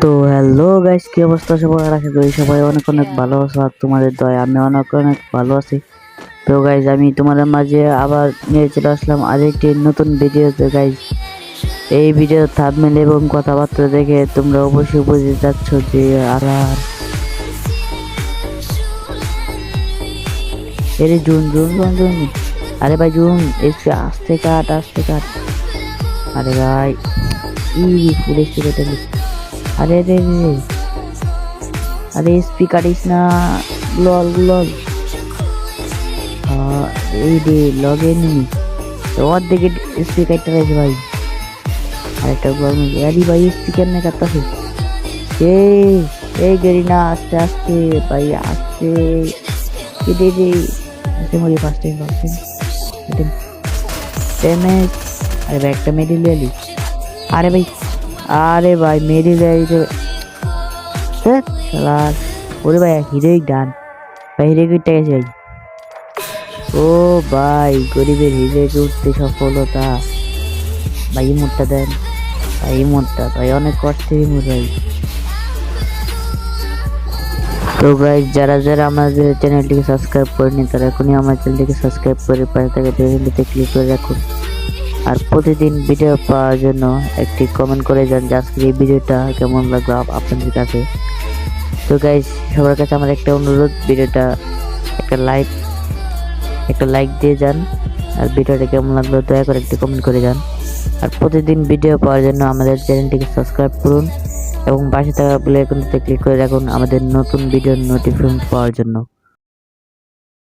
তো hello guys, কি অবস্থা সবার? আশা করি সবাই অনেক অনেক ভালো আছো। আর তোমাদের দয়া আমি অনেক অনেক ভালো আছি। তো গাইস, আমি তোমাদের মাঝে আবার নিয়ে চলে আসলাম আরেকটি নতুন ভিডিওতে। গাইস, এই ভিডিও থাম্বনেল এবং কথাবার্তা দেখে তোমরা অবশ্যই বুঝে যাচ্ছ যে এরে জুন জুন জুন জুন আরে ভাই জুন, একটু আস্তে কাট আস্তে কাট। আরে ভাই ফুল এসপি কেটে দিস। আরে রে রে, আরে এসপি কাটিস না। লল লল, এই রে লগে নি তোমার দিকে এসপি কাটতে রয়েছে ভাই। আরেকটা গরম আরে ভাই, এসপি কেন কাটতেছে? এই গেরি না, আস্তে আস্তে ভাই, আস্তে কেটে রে। আস্তে মরি, ফার্স্ট টাইম ড্যামেজ। আরে ভাই একটা মেডেল লিয়ালি। আরে ভাই মেডেল লিয়ালি। ওরে ভাই হিরোইক ডান ভাই, হিরোইকটা গেছে ভাই। ও ভাই, গরিবের হিরোইকে উঠতে সফলতা ভাই। ইমোটটা দেন ভাই, ইমোটটা ভাই অনেক কষ্টের ইমোট ভাই। তো গাইস, যারা যারা আমাদের চ্যানেলটিকে সাবস্ক্রাইব করেনি তারা এখনই আমার চ্যানেলটিকে সাবস্ক্রাইব করে পাশে থাকা বেলটিতে ক্লিক করে রাখুন। আর প্রতিদিন ভিডিও পাওয়ার জন্য একটি কমেন্ট করে যান যে আজকের এই ভিডিওটা কেমন লাগলো আপনাদের কাছে। তো গাইস, সবার কাছে আমার একটা অনুরোধ, ভিডিওটা একটা লাইক দিয়ে যান। আর ভিডিওটা কেমন লাগলো দয়া করে একটি কমেন্ট করে যান। আর প্রতিদিন ভিডিও পাওয়ার জন্য আমাদের চ্যানেলটিকে সাবস্ক্রাইব করুন এবং পাশে থাকা বেল আইকনটিতে ক্লিক করে রাখুন আমাদের নতুন ভিডিওর নোটিফিকেশন পাওয়ার জন্য।